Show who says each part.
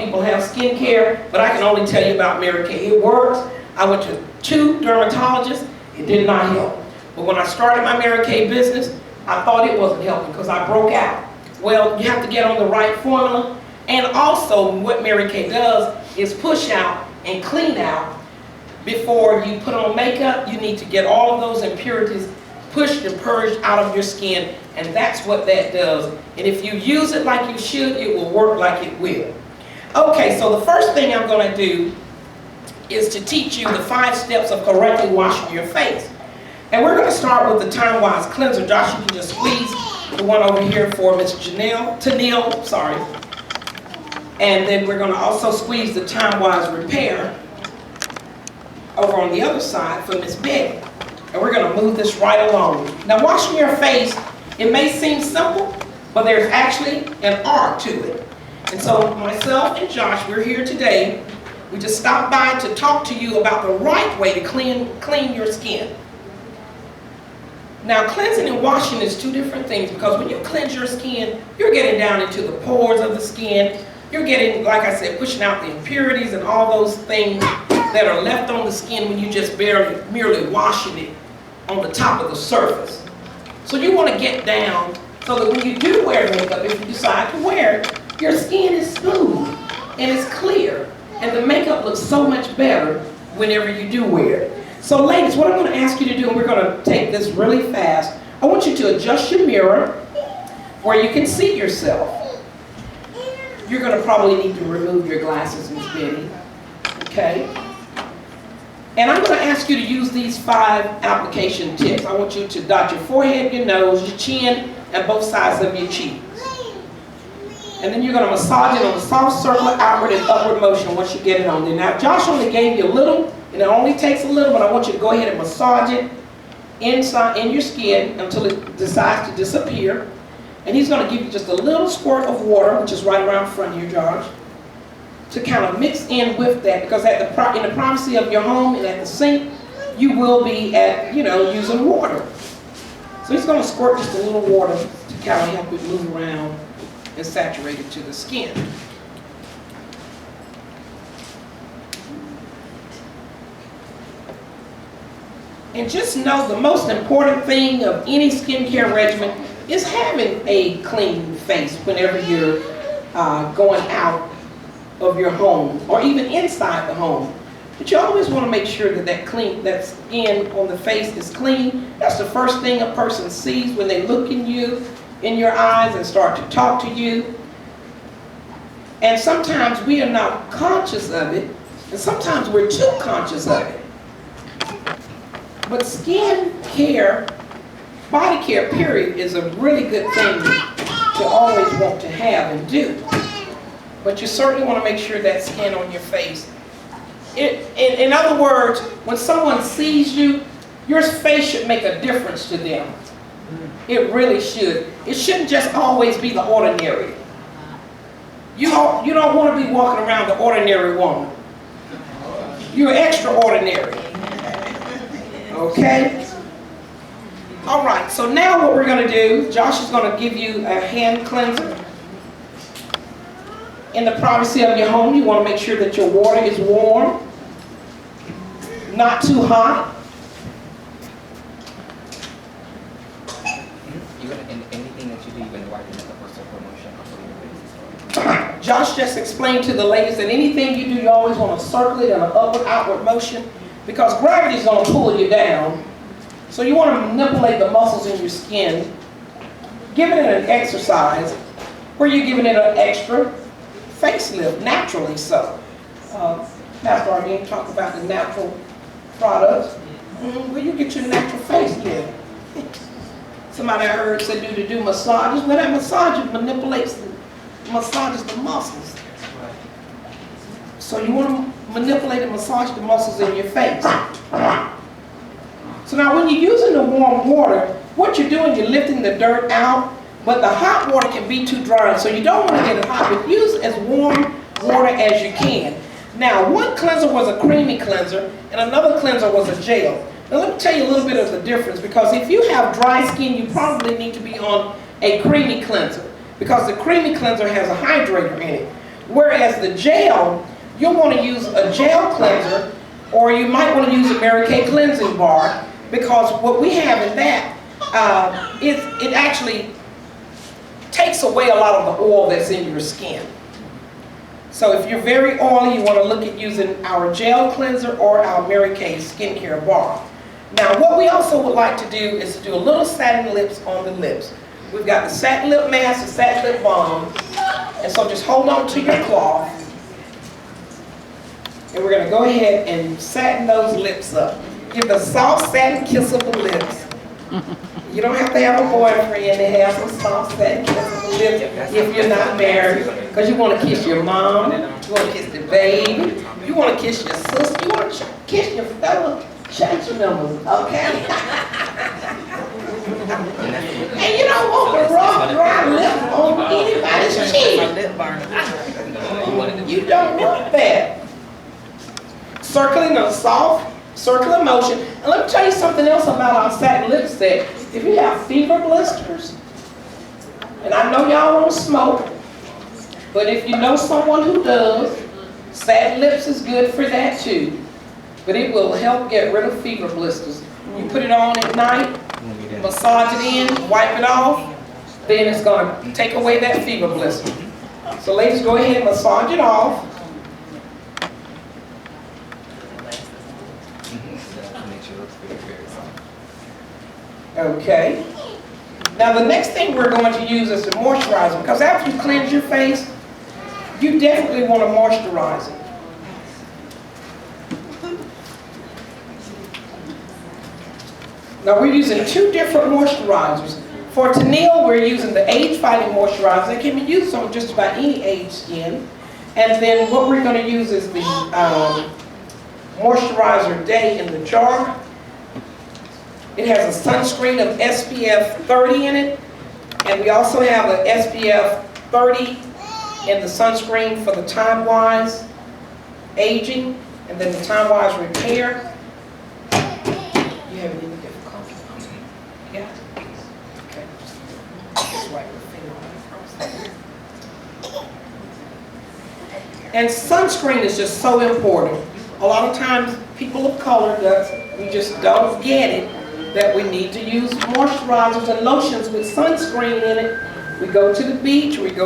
Speaker 1: some people have skincare, but I can only tell you about Mary Kay. It works. I went to 2 dermatologists. It did not help. But when I started my Mary Kay business, I thought it wasn't helping because I broke out. Well, you have to get on the right formula. And also what Mary Kay does is push out and clean out. Before you put on makeup, you need to get all of those impurities pushed and purged out of your skin, and that's what that does. And if you use it like you should, it will work like it will. Okay, so the first thing I'm going to do is to teach you the 5 steps of correctly washing your face. And we're going to start with the Time-Wise Cleanser. Josh, you can just squeeze the one over here for Miss Tanil, sorry. And then we're going to also squeeze the Time-Wise Repair over on the other side for Miss Betty. And we're going to move this right along. Now, washing your face, it may seem simple, but there's actually an art to it. And so myself and Josh, we're here today. We just stopped by to talk to you about the right way to clean your skin. Now, cleansing and washing is 2 different things, because when you cleanse your skin, you're getting down into the pores of the skin. You're getting, like I said, pushing out the impurities and all those things that are left on the skin when you just merely washing it on the top of the surface. So you want to get down so that when you do wear makeup, if you decide to wear it, your skin is smooth and it's clear, and the makeup looks so much better whenever you do wear it. So ladies, what I'm going to ask you to do, and we're going to take this really fast, I want you to adjust your mirror where you can see yourself. You're going to probably need to remove your glasses, Miss Betty. Okay? And I'm going to ask you to use these 5 application tips. I want you to dot your forehead, your nose, your chin, and both sides of your cheeks. And then you're going to massage it on a soft circular outward and upward motion once you get it on there. Now, Josh only gave you a little, and it only takes a little, but I want you to go ahead and massage it inside in your skin until it decides to disappear. And he's going to give you just a little squirt of water, which is right around front of you, Josh, to kind of mix in with that, because in the privacy of your home and at the sink, you will be using water. So he's going to squirt just a little water to kind of help it move around and saturate it to the skin. And just know the most important thing of any skincare regimen is having a clean face whenever you're going out of your home or even inside the home. But you always want to make sure that that skin on the face is clean. That's the first thing a person sees when they look in your eyes and start to talk to you. And sometimes we are not conscious of it, and sometimes we're too conscious of it. But skin care, body care period, is a really good thing to always want to have and do. But you certainly want to make sure that skin on your face. In other words, when someone sees you, your face should make a difference to them. It really should. It shouldn't just always be the ordinary. You don't want to be walking around the ordinary woman. You're extraordinary. Okay? All right, so now what we're going to do, Josh is going to give you a hand cleanser. In the privacy of your home, you want to make sure that your water is warm, not too hot.
Speaker 2: Anything that you do, you're going to wipe it up or circular motion.
Speaker 1: Josh just explained to the ladies that anything you do, you always want to circle it in an upward, outward motion, because gravity is going to pull you down. So you want to manipulate the muscles in your skin, giving it an exercise where you're giving it an extra facelift, naturally so. Pastor Arvine talked about the natural products. Where you get your natural facelift. Somebody I heard said do massages. Well, that massage massages the muscles. So you want to manipulate and massage the muscles in your face. So now when you're using the warm water, what you're doing, you're lifting the dirt out, but the hot water can be too dry, so you don't want to get it hot, but use as warm water as you can. Now, one cleanser was a creamy cleanser, and another cleanser was a gel. Now let me tell you a little bit of the difference, because if you have dry skin, you probably need to be on a creamy cleanser, because the creamy cleanser has a hydrator in it. Whereas the gel, you'll want to use a gel cleanser, or you might want to use a Mary Kay cleansing bar, because what we have in that, it actually takes away a lot of the oil that's in your skin. So if you're very oily, you want to look at using our gel cleanser or our Mary Kay skincare bar. Now what we also would like to do is to do a little satin lips on the lips. We've got the satin lip mask, the satin lip balm, and so just hold on to your cloth. And we're going to go ahead and satin those lips up. Give the soft satin kissable lips. You don't have to have a boyfriend to have some soft satin kissable lips if you're not married. Because you want to kiss your mom, you want to kiss the baby, you want to kiss your sister, you want to kiss your fellow church members, okay? And you don't want the raw, dry lip on anybody's cheek. You don't want that. Circling a soft circular motion. And let me tell you something else about our satin lipstick. If you have fever blisters, and I know y'all don't smoke, but if you know someone who does, satin lips is good for that too. But it will help get rid of fever blisters. You put it on at night, massage it in, wipe it off, then it's going to take away that fever blister. So ladies, go ahead and massage it off. Okay. Now the next thing we're going to use is the moisturizer, because after you cleanse your face, you definitely want to moisturize it. Now we're using two different moisturizers. For Tennille, we're using the age-fighting moisturizer. It can be used on just about any age skin. And then what we're going to use is the Moisturizer Day in the jar. It has a sunscreen of SPF 30 in it. And we also have a SPF 30 in the sunscreen for the time-wise aging and then the time-wise repair. You have any difficulty? Yeah? Okay. Just wipe your finger on it. And sunscreen is just so important. A lot of times people of color, we just don't get it, that we need to use moisturizers and lotions with sunscreen in it. We go to the beach, we go